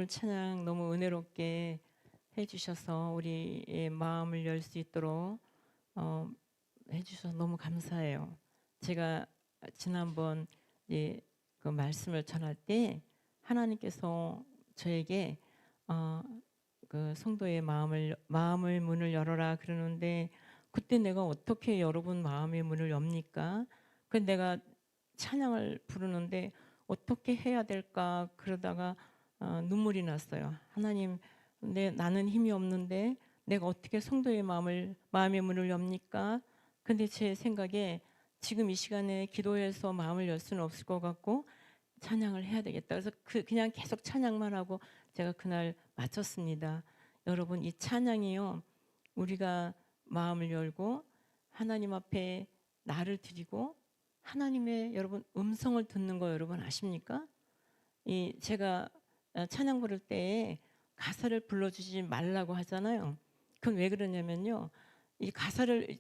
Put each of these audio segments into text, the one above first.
찬양 너무 은혜롭게 해주셔서 우리의 마음을 열 수 있도록 어, 해주셔서 너무 감사해요. 제가 지난번 그 말씀을 전할 때 하나님께서 저에게 어, 그 성도의 마음을 문을 열어라 그러는데, 그때 내가 어떻게 여러분 마음의 문을 엽니까? 그 내가 찬양을 부르는데 어떻게 해야 될까 그러다가 눈물이 났어요. 하나님, 나는 힘이 없는데 내가 어떻게 성도의 마음의 문을 엽니까? 근데 제 생각에 지금 이 시간에 기도해서 마음을 열 수는 없을 것 같고 찬양을 해야 되겠다. 그래서 그냥 계속 찬양만 하고 제가 그날 마쳤습니다. 여러분, 이 찬양이요, 우리가 마음을 열고 하나님 앞에 나를 드리고 하나님의 여러분 음성을 듣는 거 여러분 아십니까? 제가 찬양 부를 때 가사를 불러주지 말라고 하잖아요. 그건 왜 그러냐면요, 이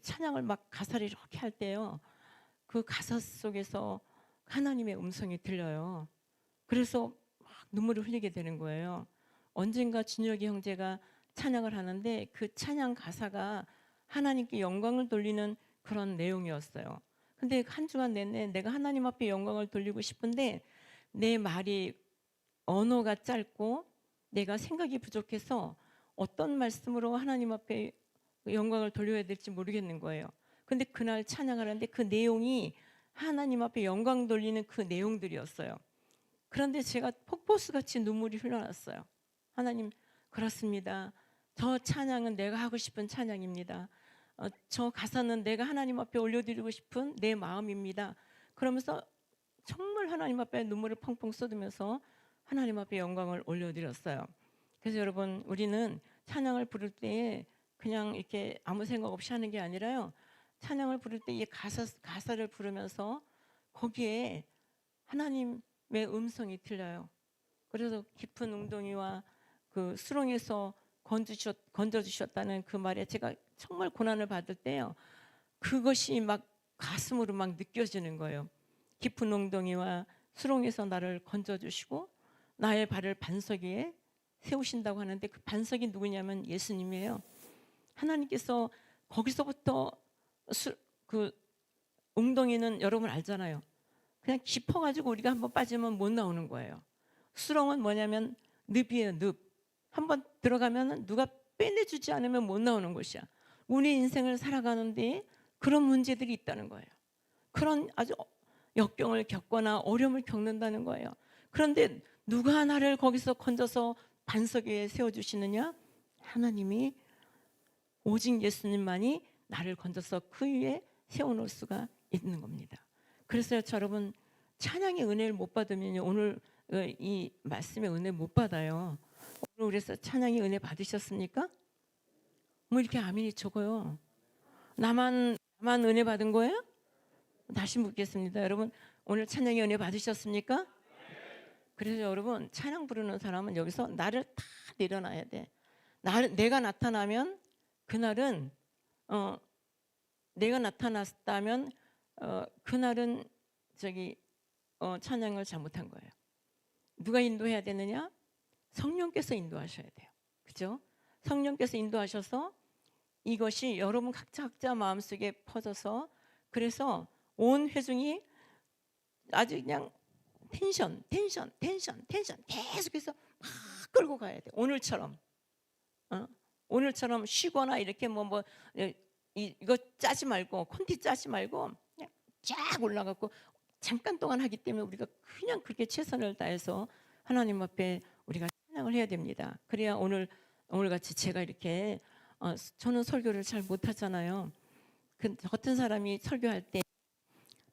찬양을 막 가사를 이렇게 할 때요, 그 가사 속에서 하나님의 음성이 들려요. 그래서 막 눈물을 흘리게 되는 거예요. 언젠가 준혁이 형제가 찬양을 하는데 그 찬양 가사가 하나님께 영광을 돌리는 그런 내용이었어요. 근데 한 주간 내내 내가 하나님 앞에 영광을 돌리고 싶은데 내 말이 언어가 짧고 내가 생각이 부족해서 어떤 말씀으로 하나님 앞에 영광을 돌려야 될지 모르겠는 거예요. 근데 그날 찬양을 하는데 그 내용이 하나님 앞에 영광 돌리는 그 내용들이었어요. 그런데 제가 폭포수같이 눈물이 흘러났어요. 하나님, 그렇습니다. 저 찬양은 내가 하고 싶은 찬양입니다. 저 가사는 내가 하나님 앞에 올려드리고 싶은 내 마음입니다. 그러면서 정말 하나님 앞에 눈물을 펑펑 쏟으면서 하나님 앞에 영광을 올려드렸어요. 그래서 여러분, 우리는 찬양을 부를 때 그냥 이렇게 아무 생각 없이 하는 게 아니라요, 찬양을 부를 때 이 가사를 부르면서 거기에 하나님의 음성이 들려요. 그래서 깊은 웅덩이와 그 수렁에서 건져주셨다는 그 말에 제가 정말 고난을 받을 때요, 그것이 막 가슴으로 막 느껴지는 거예요. 깊은 웅덩이와 수렁에서 나를 건져주시고 나의 발을 반석 위에 세우신다고 하는데, 그 반석이 누구냐면 예수님이에요. 하나님께서 거기서부터 그 웅덩이는 여러분 알잖아요. 그냥 깊어가지고 우리가 한번 빠지면 못 나오는 거예요. 수렁은 뭐냐면 늪이에요, 늪. 한번 들어가면 누가 빼내주지 않으면 못 나오는 곳이야. 우리 인생을 살아가는데 그런 문제들이 있다는 거예요. 그런 아주 역경을 겪거나 어려움을 겪는다는 거예요. 그런데 누가 나를 거기서 건져서 반석 위에 세워주시느냐? 하나님이, 오직 예수님만이 나를 건져서 그 위에 세워놓을 수가 있는 겁니다. 그래서 여러분, 찬양의 은혜를 못 받으면 오늘 이 말씀의 은혜 못 받아요. 오늘 그래서 찬양의 은혜 받으셨습니까? 뭐 이렇게 아멘이 적어요. 나만 은혜 받은 거예요? 다시 묻겠습니다. 여러분, 오늘 찬양의 은혜 받으셨습니까? 그래서 여러분, 찬양 부르는 사람은 여기서 나를 다 내려놔야 돼. 내가 나타나면 그날은 내가 나타났다면 그날은 찬양을 잘못한 거예요. 누가 인도해야 되느냐? 성령께서 인도하셔야 돼요. 그죠? 성령께서 인도하셔서 이것이 여러분 각자 마음속에 퍼져서, 그래서 온 회중이 아주 그냥 텐션 계속해서 막 끌고 가야 돼. 오늘처럼 쉬거나 이렇게 이거 짜지 말고, 콘티 짜지 말고 그냥 쫙 올라가고 잠깐 동안 하기 때문에 우리가 그냥 그렇게 최선을 다해서 하나님 앞에 우리가 찬양을 해야 됩니다. 그래야 오늘 같이 제가 이렇게 저는 설교를 잘 못하잖아요. 저 같은 사람이 설교할 때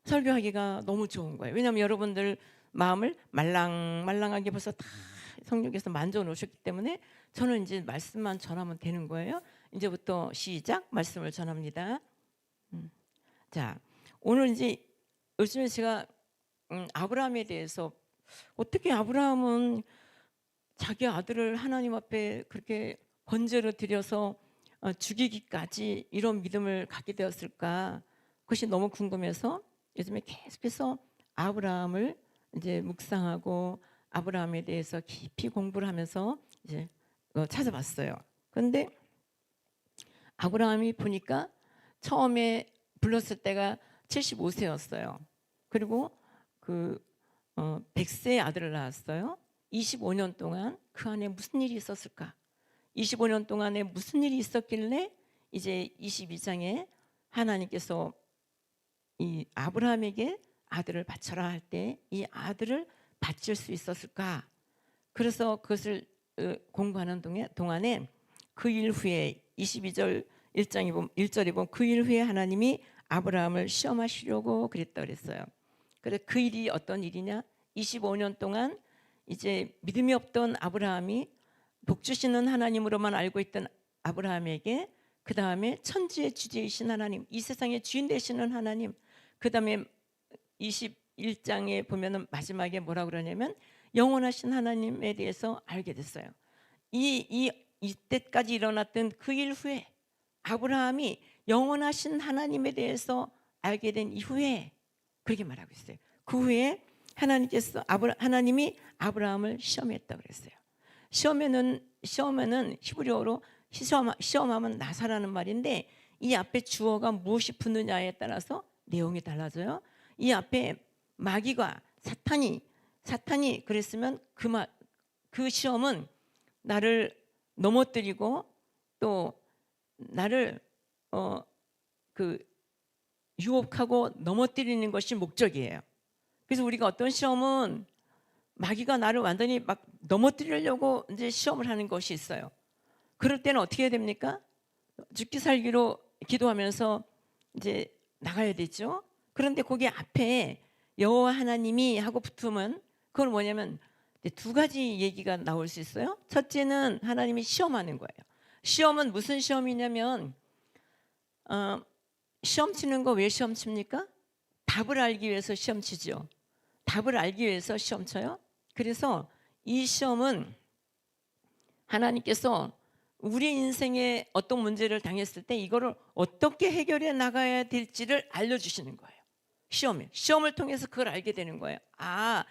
설교하기가 너무 좋은 거예요. 왜냐하면 여러분들 마음을 말랑하게 벌써 다 성령께서 만져 놓으셨기 때문에 저는 이제 말씀만 전하면 되는 거예요. 이제부터 시작, 말씀을 전합니다. 자, 오늘 이제 요즘에 제가 아브라함에 대해서, 어떻게 아브라함은 자기 아들을 하나님 앞에 그렇게 번제로 드려서 죽이기까지 이런 믿음을 갖게 되었을까? 그것이 너무 궁금해서 요즘에 계속해서 아브라함을 이제 묵상하고 아브라함에 대해서 깊이 공부를 하면서 이제 찾아봤어요. 그런데 아브라함이 보니까 처음에 불렀을 때가 75세였어요. 그리고 그 100세의 아들을 낳았어요. 25년 동안 그 안에 무슨 일이 있었을까? 25년 동안에 무슨 일이 있었길래 이제 22장에 하나님께서 이 아브라함에게 아들을 바쳐라 할 때 이 아들을 바칠 수 있었을까? 그래서 그것을 공부하는 동안에 그 일 후에 22절 1절에 보면 그 일 후에 하나님이 아브라함을 시험하시려고 그랬어요. 그래서 그 일이 어떤 일이냐? 25년 동안 이제 믿음이 없던 아브라함이 복 주시는 하나님으로만 알고 있던 아브라함에게 그 다음에 천지의 주제이신 하나님, 이 세상의 주인 되시는 하나님, 그 다음에 21장에 보면은 마지막에 뭐라 그러냐면 영원하신 하나님에 대해서 알게 됐어요. 이때까지 일어났던 그 일 후에 아브라함이 영원하신 하나님에 대해서 알게 된 이후에 그렇게 말하고 있어요. 그 후에 하나님이 아브라함을 시험했다 그랬어요. 시험에는 히브리어로 시험하면 나사라는 말인데 이 앞에 주어가 무엇이 붙느냐에 따라서 내용이 달라져요. 이 앞에 마귀가 사탄이 그랬으면 그 시험은 나를 넘어뜨리고 또 나를 유혹하고 넘어뜨리는 것이 목적이에요. 그래서 우리가 어떤 시험은 마귀가 나를 완전히 막 넘어뜨리려고 이제 시험을 하는 것이 있어요. 그럴 때는 어떻게 해야 됩니까? 죽기 살기로 기도하면서 이제 나가야 되죠. 그런데 거기 앞에 여호와 하나님이 하고 붙으면 그건 뭐냐면 두 가지 얘기가 나올 수 있어요. 첫째는 하나님이 시험하는 거예요. 시험은 무슨 시험이냐면 시험 치는 거 왜 시험 칩니까? 답을 알기 위해서 시험 치죠. 답을 알기 위해서 시험 쳐요. 그래서 이 시험은 하나님께서 우리 인생에 어떤 문제를 당했을 때 이거를 어떻게 해결해 나가야 될지를 알려주시는 거예요. 시험을 통해서 그걸 알게 되는 거예요. 아,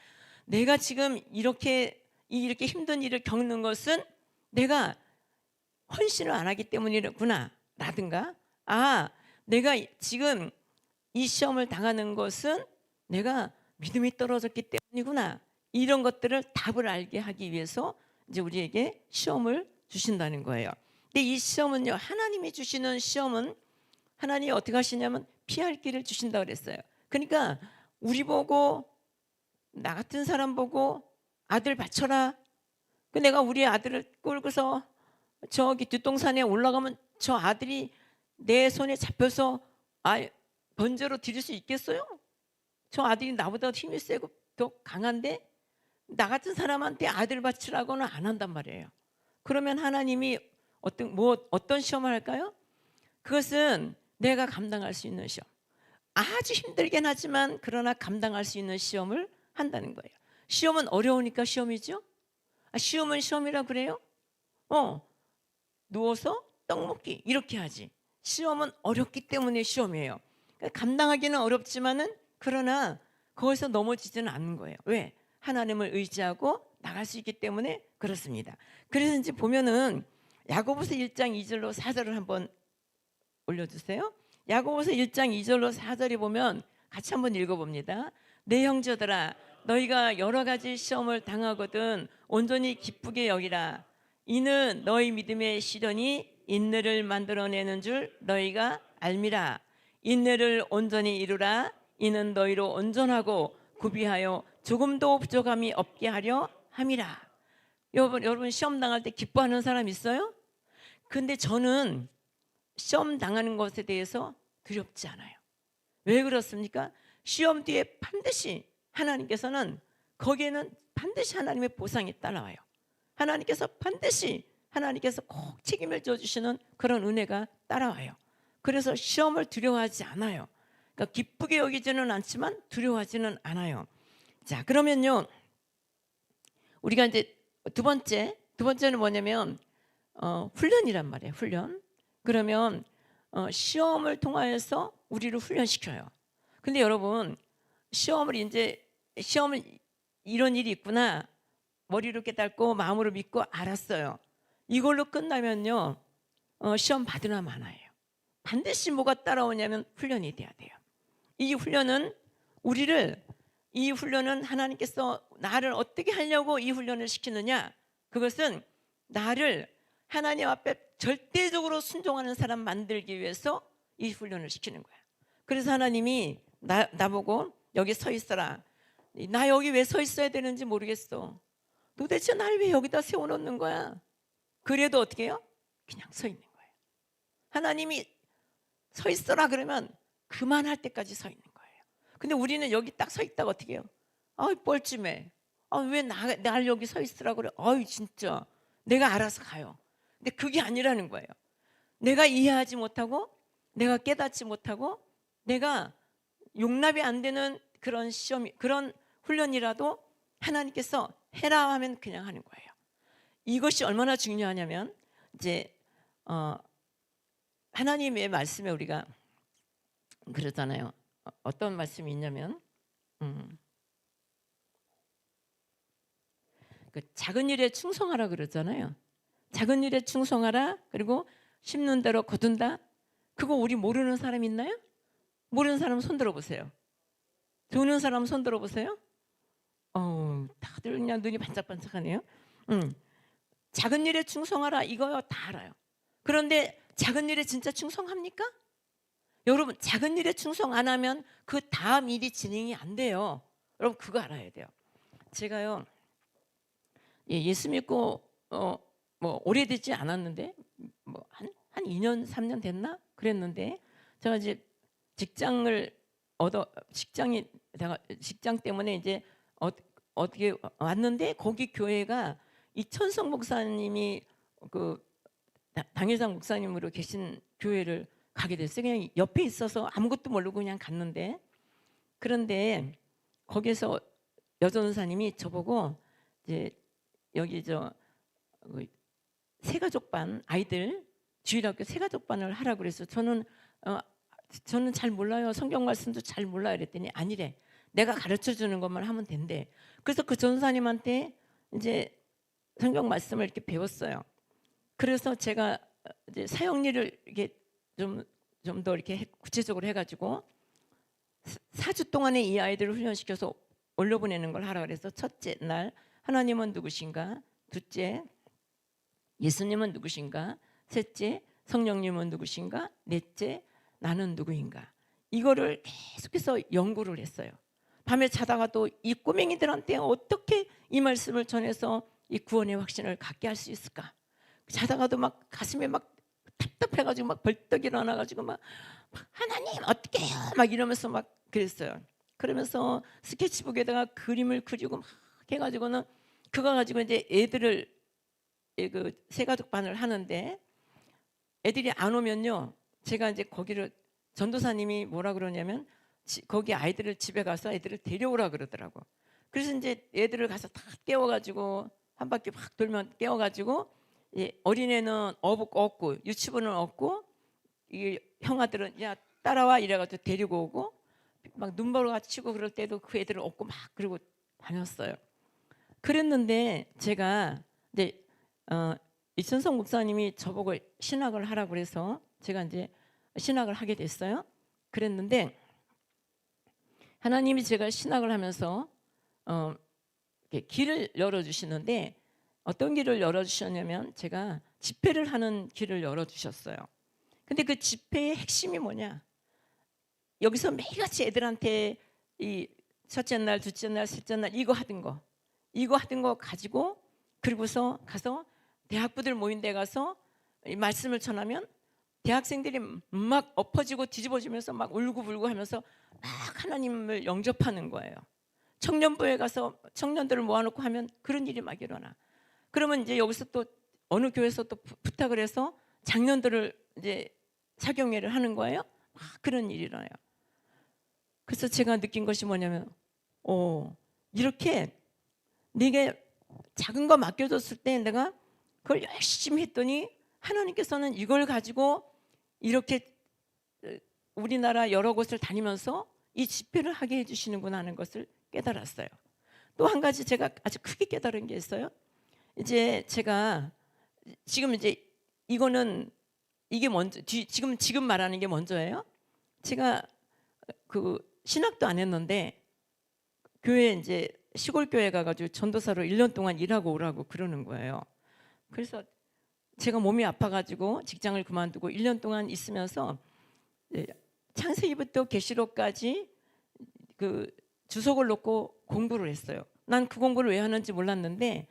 내가 지금 이렇게 힘든 일을 겪는 것은 내가 헌신을 안 하기 때문이구나 라든가, 아, 내가 지금 이 시험을 당하는 것은 내가 믿음이 떨어졌기 때문이구나, 이런 것들을 답을 알게 하기 위해서 이제 우리에게 시험을 주신다는 거예요. 근데 이 시험은요, 하나님이 주시는 시험은 하나님이 어떻게 하시냐면 피할 길을 주신다 그랬어요. 그러니까 우리 보고, 나 같은 사람 보고 아들 바쳐라. 내가 우리 아들을 끌고서 저기 뒷동산에 올라가면 저 아들이 내 손에 잡혀서 번제로 드릴 수 있겠어요? 저 아들이 나보다 힘이 세고 더 강한데 나 같은 사람한테 아들 바치라고는 안 한단 말이에요. 그러면 하나님이 어떤 시험을 할까요? 그것은 내가 감당할 수 있는 시험, 아주 힘들긴 하지만 그러나 감당할 수 있는 시험을 한다는 거예요. 시험은 어려우니까 시험이죠. 시험은 시험이라 그래요? 누워서 떡 먹기 이렇게 하지. 시험은 어렵기 때문에 시험이에요. 감당하기는 어렵지만은 그러나 거기서 넘어지지는 않는 거예요. 왜? 하나님을 의지하고 나갈 수 있기 때문에 그렇습니다. 그래서 이제 보면은 야고보서 1장 2절로 4절을 한번 올려주세요. 야고보서 1장 2절로 4절에 보면 같이 한번 읽어봅니다. 내 형제들아, 너희가 여러 가지 시험을 당하거든 온전히 기쁘게 여기라. 이는 너희 믿음의 시련이 인내를 만들어내는 줄 너희가 알미라. 인내를 온전히 이루라. 이는 너희로 온전하고 구비하여 조금도 부족함이 없게 하려 함이라. 여러분 시험 당할 때 기뻐하는 사람 있어요? 근데 저는 시험 당하는 것에 대해서 두렵지 않아요. 왜 그렇습니까? 시험 뒤에 반드시 하나님께서는, 거기에는 반드시 하나님의 보상이 따라와요. 하나님께서 꼭 책임을 져주시는 그런 은혜가 따라와요. 그래서 시험을 두려워하지 않아요. 그러니까 기쁘게 여기지는 않지만 두려워하지는 않아요. 자, 그러면요, 우리가 이제 두 번째는 뭐냐면 훈련이란 말이에요. 훈련. 그러면 시험을 통하여서 우리를 훈련시켜요. 근데 여러분, 시험을 이런 일이 있구나, 머리로 깨닫고 마음으로 믿고 알았어요. 이걸로 끝나면요, 시험 받으나 마나요. 반드시 뭐가 따라오냐면 훈련이 돼야 돼요. 이 훈련은 이 훈련은 하나님께서 나를 어떻게 하려고 이 훈련을 시키느냐, 그것은 나를 하나님 앞에 절대적으로 순종하는 사람 만들기 위해서 이 훈련을 시키는 거야. 그래서 하나님이 나보고 여기 서 있어라. 나 여기 왜 서 있어야 되는지 모르겠어. 도대체 날 왜 여기다 세워놓는 거야? 그래도 어떻게 해요? 그냥 서 있는 거예요. 하나님이 서 있어라 그러면 그만할 때까지 서 있는 거예요. 근데 우리는 여기 딱 서 있다가 어떻게 해요? 아이 뻘쭘해. 왜 날 여기 서 있으라 그래? 아이 진짜 내가 알아서 가요. 근데 그게 아니라는 거예요. 내가 이해하지 못하고 내가 깨닫지 못하고 내가 용납이 안 되는 그런 시험, 그런 훈련이라도 하나님께서 해라 하면 그냥 하는 거예요. 이것이 얼마나 중요하냐면 이제 하나님의 말씀에 우리가 그러잖아요. 어떤 말씀이 있냐면 그 작은 일에 충성하라 그러잖아요. 작은 일에 충성하라. 그리고 심는 대로 거둔다. 그거 우리 모르는 사람 있나요? 모르는 사람 손 들어보세요. 듣는 사람 손 들어보세요. 다들 그냥 눈이 반짝반짝하네요. 작은 일에 충성하라 이거요 다 알아요. 그런데 작은 일에 진짜 충성합니까? 여러분 작은 일에 충성 안 하면 그 다음 일이 진행이 안 돼요. 여러분 그거 알아야 돼요. 제가요 예수 믿고 뭐 오래되지 않았는데 뭐 한 2년 3년 됐나 그랬는데 제가 이제 직장 때문에 이제 어떻게 왔는데 거기 교회가 이천성 목사님이 그 당회장 목사님으로 계신 교회를 가게 됐어요. 그냥 옆에 있어서 아무것도 모르고 그냥 갔는데, 그런데 거기서 여전사님이 저보고 이제 여기 새가족반 아이들 주일학교 새가족반을 하라고 그래서 저는 잘 몰라요. 성경 말씀도 잘 몰라요. 그랬더니 아니래. 내가 가르쳐 주는 것만 하면 된대. 그래서 그 전사님한테 이제 성경 말씀을 이렇게 배웠어요. 그래서 제가 이제 사역일을 이렇게 좀 더 이렇게 구체적으로 해가지고 4주 동안에 이 아이들을 훈련시켜서 올려보내는 걸 하라 그래서 첫째 날 하나님은 누구신가, 둘째 예수님은 누구신가, 셋째 성령님은 누구신가, 넷째 나는 누구인가. 이거를 계속해서 연구를 했어요. 밤에 자다가 또 이 꼬맹이들한테 어떻게 이 말씀을 전해서 이 구원의 확신을 갖게 할 수 있을까. 자다가도 막 가슴에 막 답답해가지고 막 벌떡 일어나가지고 막 하나님 어떻게 해요 막 이러면서 막 그랬어요. 그러면서 스케치북에다가 그림을 그리고 막 해가지고는 그거 가지고 이제 애들을 그 새가족반을 하는데 애들이 안 오면요 제가 이제 거기를 전도사님이 뭐라 그러냐면 거기 아이들을 집에 가서 애들을 데려오라 그러더라고. 그래서 이제 애들을 가서 다 깨워가지고 한 바퀴 확 돌면 깨워가지고 어린애는 없고 유치부는 없고 이 형아들은 야 따라와 이래가지고 데리고 오고 막 눈보라가 치고 그럴 때도 그 애들을 업고 막 그러고 다녔어요. 그랬는데 제가 이제 이천성 목사님이 저보고 신학을 하라고 그래서 제가 이제 신학을 하게 됐어요. 그랬는데 하나님이 제가 신학을 하면서 길을 열어주시는데 어떤 길을 열어주셨냐면 제가 집회를 하는 길을 열어주셨어요. 근데 그 집회의 핵심이 뭐냐, 여기서 매일같이 애들한테 이 첫째 날, 둘째 날, 셋째 날 이거 하던 거 가지고 그리고서 가서 대학부들 모인 데 가서 이 말씀을 전하면 대학생들이 막 엎어지고 뒤집어지면서 막 울고불고 하면서 막 하나님을 영접하는 거예요. 청년부에 가서 청년들을 모아놓고 하면 그런 일이 막 일어나. 그러면 이제 여기서 또 어느 교회에서 또 부탁을 해서 장년들을 이제 사경회를 하는 거예요. 막 그런 일이 일어나요. 그래서 제가 느낀 것이 뭐냐면 이렇게 네게 작은 거 맡겨줬을 때 내가 그걸 열심히 했더니 하나님께서는 이걸 가지고 이렇게 우리나라 여러 곳을 다니면서 이 집회를 하게 해주시는구나 하는 것을 깨달았어요. 또 한 가지 제가 아주 크게 깨달은 게 있어요. 이제 제가 지금 이제 이거는 이게 먼저 지금 말하는 게 먼저예요. 제가 그 신학도 안 했는데 교회 이제 시골 교회 가가지고 전도사로 1년 동안 일하고 오라고 그러는 거예요. 그래서 제가 몸이 아파가지고 직장을 그만두고 1년 동안 있으면서 창세기부터 계시록까지 그 주석을 놓고 공부를 했어요. 난 그 공부를 왜 하는지 몰랐는데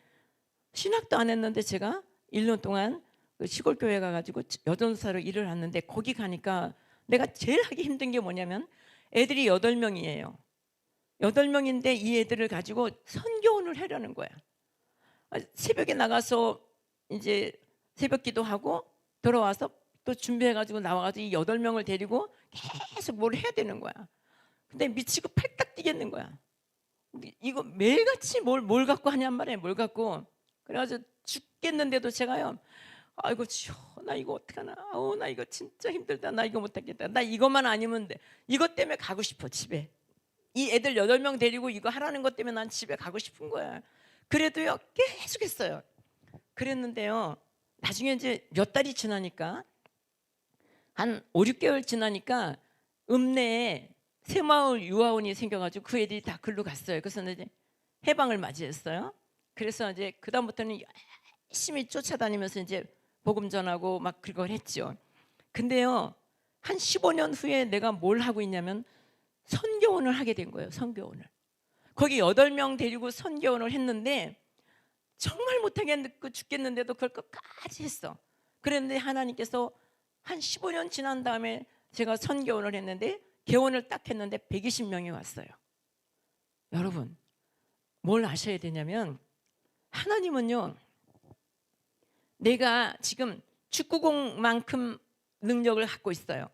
신학도 안 했는데 제가 1년 동안 그 시골 교회 가가지고 여전사로 일을 하는데 거기 가니까 내가 제일 하기 힘든 게 뭐냐면 애들이 8명이에요. 8명인데 이 애들을 가지고 선교원을 하려는 거야. 새벽에 나가서 이제 새벽 기도하고 돌아와서 또 준비해가지고 나와가지고 이 8명을 데리고 계속 뭘 해야 되는 거야. 근데 미치고 팔딱 뛰겠는 거야. 이거 매일같이 뭘 갖고 하냔 말이에요. 뭘 갖고. 그래가지고 죽겠는데도 제가요, 아이고 주여, 나 이거 어떡하나, 나 이거 진짜 힘들다, 나 이거 못하겠다, 나 이것만 아니면 돼. 이것 때문에 가고 싶어 집에. 이 애들 8명 데리고 이거 하라는 것 때문에 난 집에 가고 싶은 거야. 그래도요 계속 했어요. 그랬는데요 나중에 이제 몇 달이 지나니까 한 5, 6개월 지나니까 읍내에 새마을 유아원이 생겨가지고 그 애들이 다 글로 갔어요. 그래서 이제 해방을 맞이했어요. 그래서 이제 그 다음부터는 열심히 쫓아다니면서 이제 복음 전하고 막 그걸 했죠. 근데요 한 15년 후에 내가 뭘 하고 있냐면 선교원을 하게 된 거예요. 선교원을. 거기 8명 데리고 선교원을 했는데 정말 못하겠고 죽겠는데도 그걸 끝까지 했어. 그런데 하나님께서 한 15년 지난 다음에 제가 선교원을 했는데 개원을 딱 했는데 120명이 왔어요. 여러분 뭘 아셔야 되냐면 하나님은요 내가 지금 축구공만큼 능력을 갖고 있어요.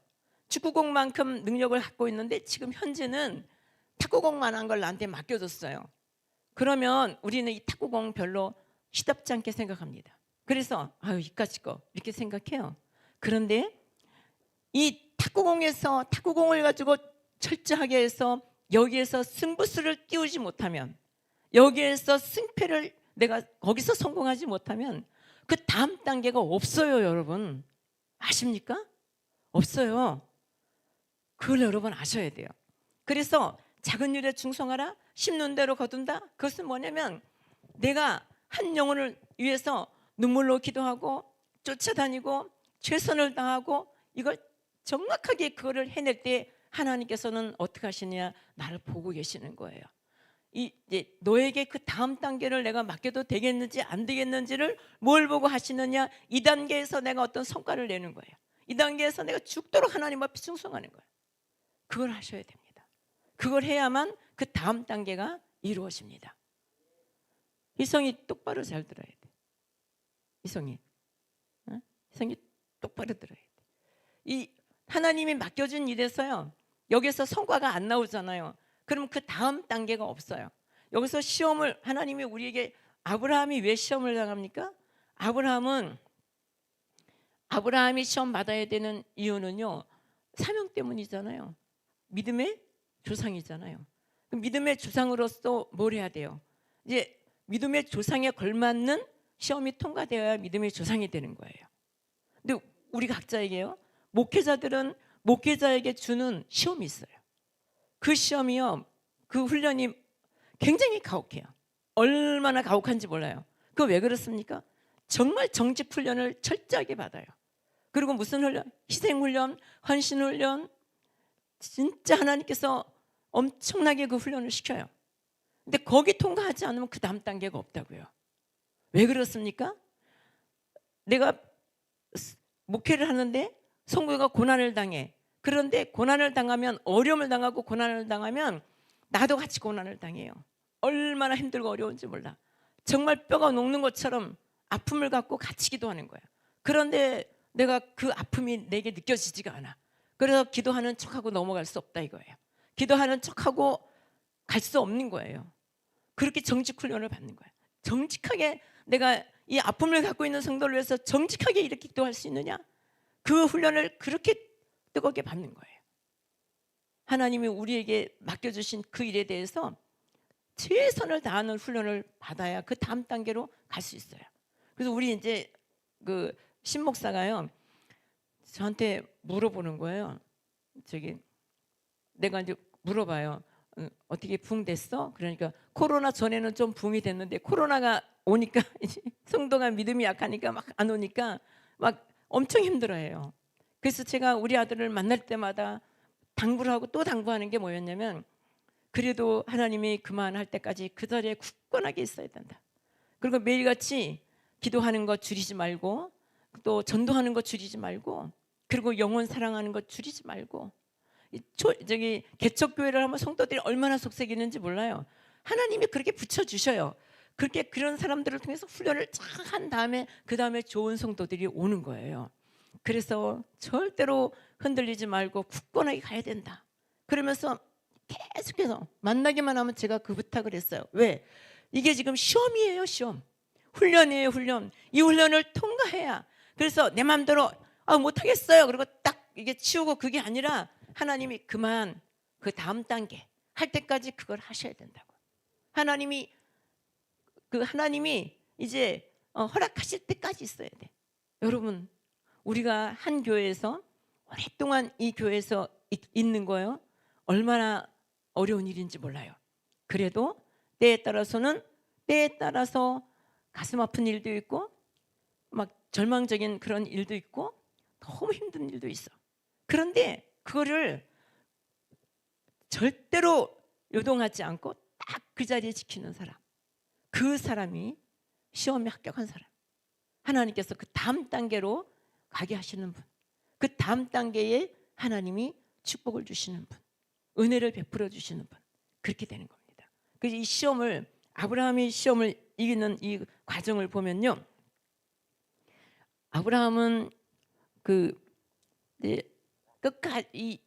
축구공만큼 능력을 갖고 있는데 지금 현재는 탁구공만한 걸 나한테 맡겨줬어요. 그러면 우리는 이 탁구공 별로 시답지 않게 생각합니다. 그래서 이까짓 거 이렇게 생각해요. 그런데 이 탁구공에서 탁구공을 가지고 철저하게 해서 여기에서 승부수를 띄우지 못하면, 여기에서 승패를 내가 거기서 성공하지 못하면 그 다음 단계가 없어요. 여러분 아십니까? 없어요. 그걸 여러분 아셔야 돼요. 그래서 작은 일에 충성하라, 심는 대로 거둔다. 그것은 뭐냐면 내가 한 영혼을 위해서 눈물로 기도하고 쫓아다니고 최선을 다하고 이걸 정확하게 그거를 해낼 때 하나님께서는 어떻게 하시냐, 나를 보고 계시는 거예요. 이제 너에게 그 다음 단계를 내가 맡겨도 되겠는지 안 되겠는지를 뭘 보고 하시느냐, 이 단계에서 내가 어떤 성과를 내는 거예요. 이 단계에서 내가 죽도록 하나님 앞에 충성하는 거예요. 그걸 하셔야 됩니다. 그걸 해야만 그 다음 단계가 이루어집니다. 이성이 똑바로 잘 들어야 돼. 이성이 똑바로 들어야 돼. 이 하나님이 맡겨준 일에서요 여기서 성과가 안 나오잖아요. 그럼 그 다음 단계가 없어요. 여기서 시험을 하나님이 우리에게, 아브라함이 왜 시험을 당합니까? 아브라함이 시험 받아야 되는 이유는요 사명 때문이잖아요. 믿음의 조상이잖아요. 믿음의 조상으로서 뭘 해야 돼요? 이제 믿음의 조상에 걸맞는 시험이 통과되어야 믿음의 조상이 되는 거예요. 근데 우리 각자에게요 목회자들은 목회자에게 주는 시험이 있어요. 그 시험이요 그 훈련이 굉장히 가혹해요. 얼마나 가혹한지 몰라요. 그거 왜 그렇습니까? 정말 정직 훈련을 철저하게 받아요. 그리고 무슨 훈련? 희생훈련, 헌신훈련, 진짜 하나님께서 엄청나게 그 훈련을 시켜요. 근데 거기 통과하지 않으면 그 다음 단계가 없다고요. 왜 그렇습니까? 내가 목회를 하는데 성도가 고난을 당해. 그런데 고난을 당하면, 어려움을 당하고 고난을 당하면 나도 같이 고난을 당해요. 얼마나 힘들고 어려운지 몰라. 정말 뼈가 녹는 것처럼 아픔을 갖고 같이 기도하는 거예요. 그런데 내가 그 아픔이 내게 느껴지지가 않아. 그래서 기도하는 척하고 넘어갈 수 없다 이거예요. 기도하는 척하고 갈 수 없는 거예요. 그렇게 정직 훈련을 받는 거예요. 정직하게 내가 이 아픔을 갖고 있는 성도를 위해서 정직하게 이렇게 기도할 수 있느냐? 그 훈련을 그렇게 뜨겁게 받는 거예요. 하나님이 우리에게 맡겨주신 그 일에 대해서 최선을 다하는 훈련을 받아야 그 다음 단계로 갈 수 있어요. 그래서 우리 이제 그 신목사가요 저한테 물어보는 거예요. 저기 내가 이제 물어봐요. 어떻게 부흥됐어? 그러니까 코로나 전에는 좀 부흥이 됐는데 코로나가 오니까 이제 성도가 믿음이 약하니까 막 안 오니까 막 엄청 힘들어해요. 그래서 제가 우리 아들을 만날 때마다 당부를 하고 또 당부하는 게 뭐였냐면 그래도 하나님이 그만할 때까지 그 자리에 굳건하게 있어야 된다. 그리고 매일같이 기도하는 거 줄이지 말고 또 전도하는 거 줄이지 말고 그리고 영혼 사랑하는 거 줄이지 말고 저기 개척교회를 하면 성도들이 얼마나 속색이는지 몰라요. 하나님이 그렇게 붙여주셔요. 그렇게 그런 사람들을 통해서 훈련을 쫙 한 다음에 그 다음에 좋은 성도들이 오는 거예요. 그래서 절대로 흔들리지 말고 굳건하게 가야 된다. 그러면서 계속해서 만나기만 하면 제가 그 부탁을 했어요. 왜? 이게 지금 시험이에요, 시험. 훈련이에요, 훈련. 이 훈련을 통과해야. 그래서 내 마음대로 못하겠어요. 그리고 딱 이게 치우고 그게 아니라 하나님이 그만 그 다음 단계 할 때까지 그걸 하셔야 된다고. 하나님이 이제 허락하실 때까지 있어야 돼. 여러분, 우리가 한 교회에서 오랫동안 이 교회에서 있는 거예요. 얼마나 어려운 일인지 몰라요. 그래도 때에 따라서 가슴 아픈 일도 있고 막 절망적인 그런 일도 있고 너무 힘든 일도 있어. 그런데 그거를 절대로 요동하지 않고 딱 그 자리에 지키는 사람, 그 사람이 시험에 합격한 사람, 하나님께서 그 다음 단계로 가게 하시는 분, 그 다음 단계에 하나님이 축복을 주시는 분, 은혜를 베풀어 주시는 분, 그렇게 되는 겁니다. 그래서 이 시험을 아브라함이 시험을 이기는 이 과정을 보면요, 아브라함은 끝까지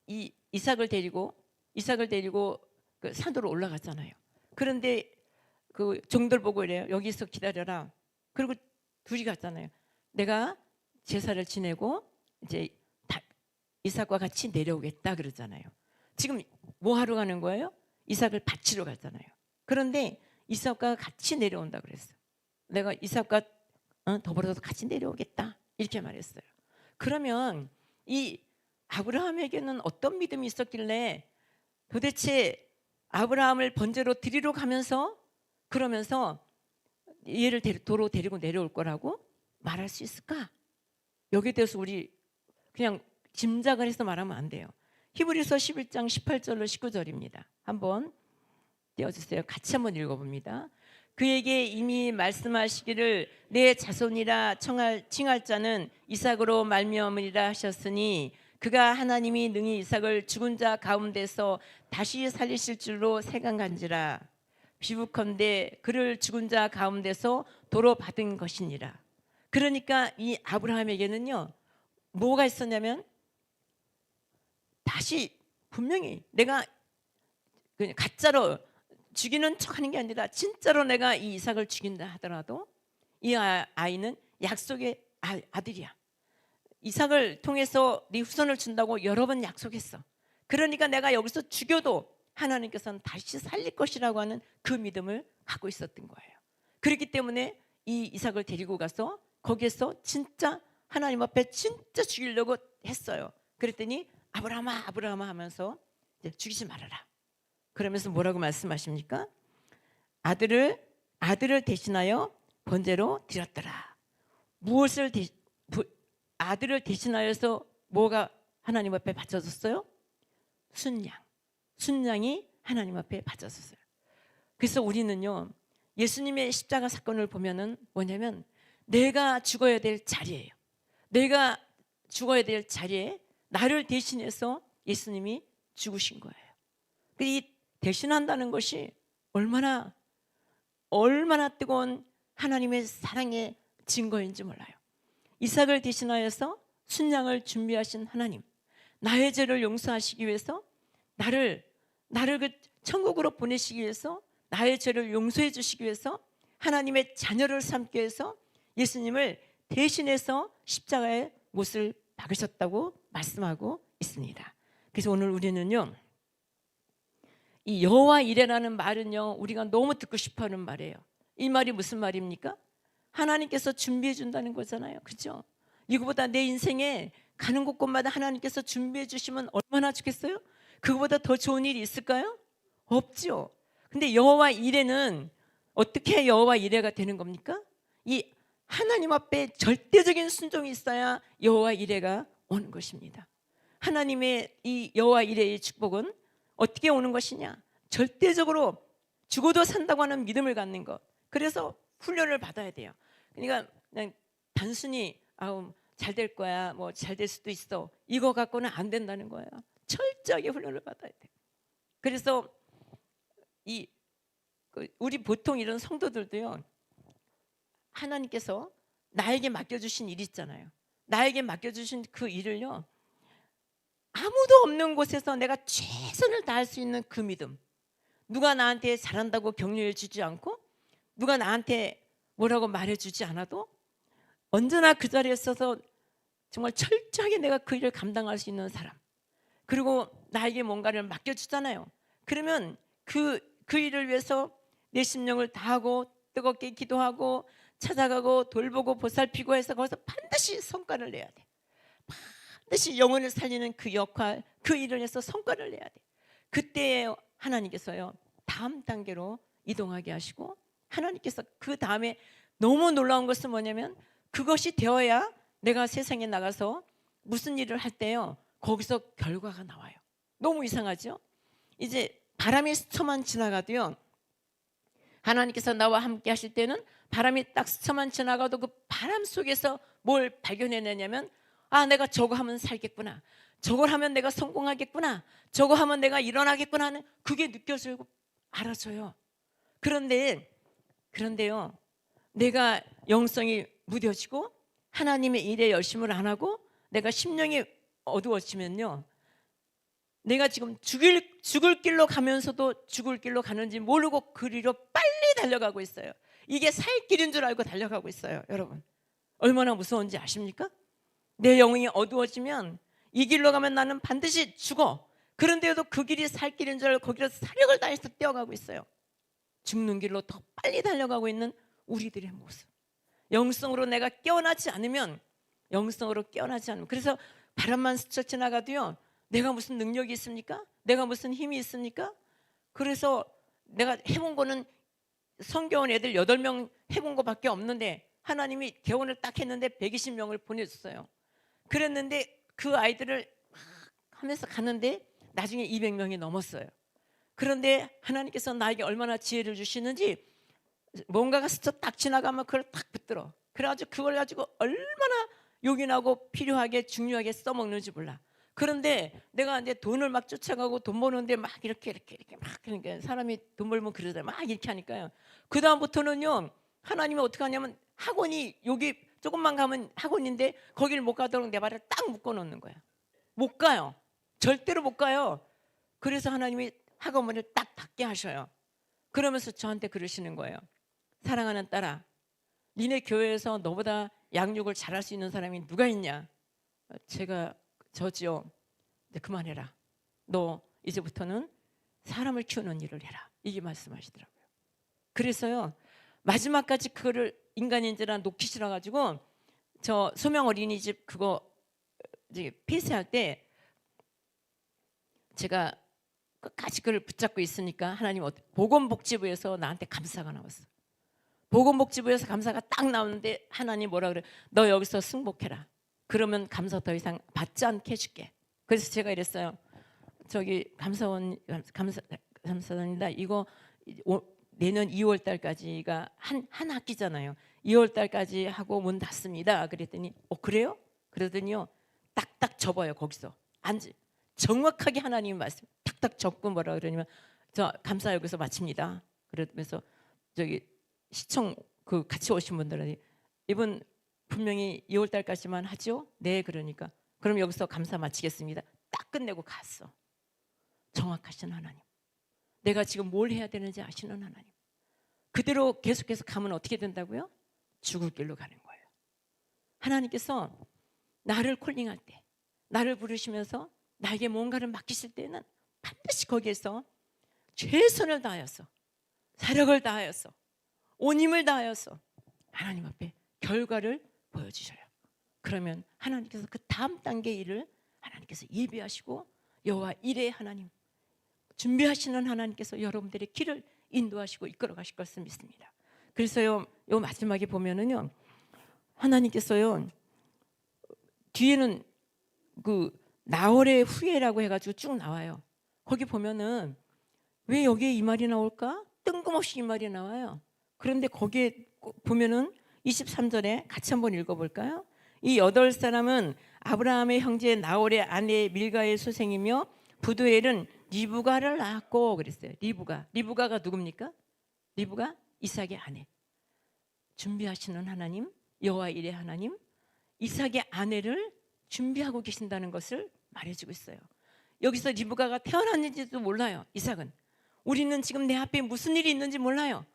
이 이삭을 데리고 그 산으로 올라갔잖아요. 그런데 그 종들 보고 이래요. 여기서 기다려라. 그리고 둘이 갔잖아요. 내가 제사를 지내고 이제 이삭과 같이 내려오겠다 그러잖아요. 지금 뭐 하러 가는 거예요? 이삭을 바치러 갔잖아요. 그런데 이삭과 같이 내려온다 그랬어요. 내가 이삭과 더불어서 같이 내려오겠다 이렇게 말했어요. 그러면 이 아브라함에게는 어떤 믿음이 있었길래 도대체 아브라함을 번제로 드리러 가면서 그러면서 얘를 도로 데리고 내려올 거라고 말할 수 있을까? 여기에 대해서 우리 그냥 짐작을 해서 말하면 안 돼요. 히브리서 11장 18절로 19절입니다. 한번 띄워주세요. 같이 한번 읽어봅니다. 그에게 이미 말씀하시기를 내 자손이라 칭할 자는 이삭으로 말미암으리라 하셨으니 그가 하나님이 능히 이삭을 죽은 자 가운데서 다시 살리실 줄로 생각한지라. 비부컨대 그를 죽은 자 가운데서 도로 받은 것이니라. 그러니까 이 아브라함에게는요 뭐가 있었냐면 다시 분명히 내가 그냥 가짜로 죽이는 척하는 게 아니라 진짜로 내가 이 이삭을 죽인다 하더라도 이 아이는 약속의 아들이야. 이삭을 통해서 네 후손을 준다고 여러 번 약속했어. 그러니까 내가 여기서 죽여도 하나님께서는 다시 살릴 것이라고 하는 그 믿음을 갖고 있었던 거예요. 그렇기 때문에 이 이삭을 데리고 가서 거기에서 진짜 하나님 앞에 진짜 죽이려고 했어요. 그랬더니 아브라함아 아브라함아 하면서 이제 죽이지 말아라. 그러면서 뭐라고 말씀하십니까? 아들을 대신하여 번제로 드렸더라. 무엇을 아들을 대신하여서 뭐가 하나님 앞에 바쳐졌어요? 순양이 하나님 앞에 바쳐졌어요. 그래서 우리는요 예수님의 십자가 사건을 보면은 뭐냐면 내가 죽어야 될 자리예요. 내가 죽어야 될 자리에 나를 대신해서 예수님이 죽으신 거예요. 이 대신한다는 것이 얼마나 뜨거운 하나님의 사랑의 증거인지 몰라요. 이삭을 대신하여서 순양을 준비하신 하나님, 나의 죄를 용서하시기 위해서 나를 그 천국으로 보내시기 위해서 나의 죄를 용서해 주시기 위해서 하나님의 자녀를 삼기 위해서 예수님을 대신해서 십자가의 못을 박으셨다고 말씀하고 있습니다. 그래서 오늘 우리는요 이 여호와 이레라는 말은요, 우리가 너무 듣고 싶어하는 말이에요. 이 말이 무슨 말입니까? 하나님께서 준비해 준다는 거잖아요. 그렇죠? 이거보다 내 인생에 가는 곳곳마다 하나님께서 준비해 주시면 얼마나 좋겠어요? 그거보다 더 좋은 일이 있을까요? 없죠. 근데 여호와 이레는 어떻게 여호와 이레가 되는 겁니까? 이 하나님 앞에 절대적인 순종이 있어야 여호와 이레가 오는 것입니다. 하나님의 이 여호와 이레의 축복은 어떻게 오는 것이냐? 절대적으로 죽어도 산다고 하는 믿음을 갖는 것. 그래서 훈련을 받아야 돼요. 그러니까 그냥 단순히 잘 될 거야, 뭐 잘 될 수도 있어, 이거 갖고는 안 된다는 거예요. 철저하게 훈련을 받아야 돼요. 그래서 우리 보통 이런 성도들도요, 하나님께서 나에게 맡겨주신 일 있잖아요. 나에게 맡겨주신 그 일을요, 아무도 없는 곳에서 내가 최선을 다할 수 있는 그 믿음. 누가 나한테 잘한다고 격려해 주지 않고, 누가 나한테 뭐라고 말해주지 않아도 언제나 그 자리에 있어서 정말 철저하게 내가 그 일을 감당할 수 있는 사람. 그리고 나에게 뭔가를 맡겨주잖아요. 그러면 그 일을 위해서 내 심령을 다하고 뜨겁게 기도하고 찾아가고 돌보고 보살피고 해서 거기서 반드시 성과를 내야 돼. 반드시 영혼을 살리는 그 역할, 그 일을 해서 성과를 내야 돼. 그때 하나님께서요, 다음 단계로 이동하게 하시고, 하나님께서 그 다음에 너무 놀라운 것은 뭐냐면, 그것이 되어야 내가 세상에 나가서 무슨 일을 할 때요, 거기서 결과가 나와요. 너무 이상하죠? 이제 바람이 스쳐만 지나가도요, 하나님께서 나와 함께 하실 때는 바람이 딱 스쳐만 지나가도 그 바람 속에서 뭘 발견해내냐면, 내가 저거 하면 살겠구나, 저걸 하면 내가 성공하겠구나, 저거 하면 내가 일어나겠구나 하는 그게 느껴지고 알아져요. 그런데요, 내가 영성이 무뎌지고 하나님의 일에 열심을 안 하고 내가 심령이 어두워지면요, 내가 지금 죽을 길로 가면서도 죽을 길로 가는지 모르고 그리로 빨리 달려가고 있어요. 이게 살 길인 줄 알고 달려가고 있어요. 여러분, 얼마나 무서운지 아십니까? 내 영이 어두워지면 이 길로 가면 나는 반드시 죽어. 그런데도 그 길이 살 길인 줄 알고 거기로 사력을 다해서 뛰어가고 있어요. 죽는 길로 더 빨리 달려가고 있는 우리들의 모습. 영성으로 내가 깨어나지 않으면, 그래서 바람만 스쳐 지나가도요, 내가 무슨 능력이 있습니까? 내가 무슨 힘이 있습니까? 그래서 내가 해본 거는 성교원 애들 8명 해본 거밖에 없는데, 하나님이 개원을 딱 했는데 120명을 보내줬어요. 그랬는데 그 아이들을 막 하면서 가는데 나중에 200명이 넘었어요. 그런데 하나님께서 나에게 얼마나 지혜를 주시는지, 뭔가가 스쳐 딱 지나가면 그걸 딱 붙들어. 그래가지고 그걸 가지고 얼마나 요긴하고 필요하게 중요하게 써먹는지 몰라. 그런데 내가 이제 돈을 막 쫓아가고 돈 버는데 막 이렇게 막, 그러니까 사람이 돈 벌면 그러잖아요. 막 이렇게 하니까요. 그 다음부터는요, 하나님이 어떻게 하냐면, 학원이 여기 조금만 가면 학원인데 거기를 못 가도록 내 발을 딱 묶어 놓는 거야. 못 가요. 절대로 못 가요. 그래서 하나님이 학원문을 딱 닫게 하셔요. 그러면서 저한테 그러시는 거예요. 사랑하는 딸아, 니네 교회에서 너보다 양육을 잘할 수 있는 사람이 누가 있냐? 제가 저지요. 네, 그만해라. 너 이제부터는 사람을 키우는 일을 해라. 이게 말씀하시더라고요. 그래서요, 마지막까지 그거를 인간인지라 놓기 싫어가지고 저 소명 어린이집 그거 이제 폐쇄할 때 제가 끝까지 그걸 붙잡고 있으니까 하나님 보건복지부에서 나한테 감사가 나왔어. 보건복지부에서 감사가 딱 나오는데 하나님 뭐라 그래? 너 여기서 승복해라. 그러면 감사 더 이상 받지 않게 해줄게. 그래서 제가 이랬어요. 저기 감사합니다. 이거 내년 2월 달까지가 한 학기잖아요. 2월 달까지 하고 문 닫습니다. 그랬더니 그래요? 그러더니요, 딱딱 접어요. 거기서 정확하게 하나님 말씀 딱딱 적고 뭐라 그러냐면, 저 감사 여기서 마칩니다. 그러면서 저기 시청 그 같이 오신 분들은, 이분 분명히 2월 달까지만 하죠? 네. 그러니까 그럼 여기서 감사 마치겠습니다. 딱 끝내고 갔어. 정확하신 하나님. 내가 지금 뭘 해야 되는지 아시는 하나님. 그대로 계속해서 가면 어떻게 된다고요? 죽을 길로 가는 거예요. 하나님께서 나를 콜링할 때, 나를 부르시면서 나에게 뭔가를 맡기실 때는 반드시 거기에서 최선을 다하여서, 사력을 다하여서, 온 힘을 다하여서 하나님 앞에 결과를 보여주셔요. 그러면 하나님께서 그 다음 단계 일을 하나님께서 예비하시고, 여호와 일의 하나님, 준비하시는 하나님께서 여러분들의 길을 인도하시고 이끌어 가실 것을 믿습니다. 그래서요, 요 마지막에 보면은요, 하나님께서요, 뒤에는 그 나홀의 후예라고 해가지고 쭉 나와요. 거기 보면은 왜 여기에 이 말이 나올까? 뜬금없이 이 말이 나와요. 그런데 거기에 보면은 23절에 같이 한번 읽어볼까요? 이 8사람은 아브라함의 형제 나홀의 아내 밀가의 소생이며 부두엘은 리브가를 낳았고 그랬어요. 리브가가 누굽니까? 리브가 이삭의 아내. 준비하시는 하나님, 여호와 일의 하나님, 이삭의 아내를 준비하고 계신다는 것을 말해주고 있어요. 여기서 리브가가 태어났는지도 몰라요. 이삭은. 우리는 지금 내 앞에 무슨 일이 있는지 몰라요.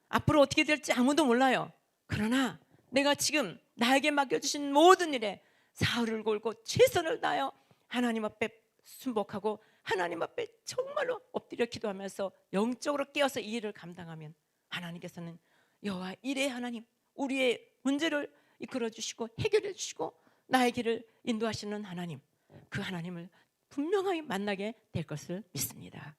앞으로 어떻게 될지 아무도 몰라요. 그러나 내가 지금 나에게 맡겨주신 모든 일에 사흘을 걸고 최선을 다하여 하나님 앞에 순복하고 하나님 앞에 정말로 엎드려 기도하면서 영적으로 깨어서 이 일을 감당하면 하나님께서는 여호와 일의 하나님, 우리의 문제를 이끌어 주시고 해결해 주시고 나의 길을 인도하시는 하나님, 그 하나님을 분명하게 만나게 될 것을 믿습니다.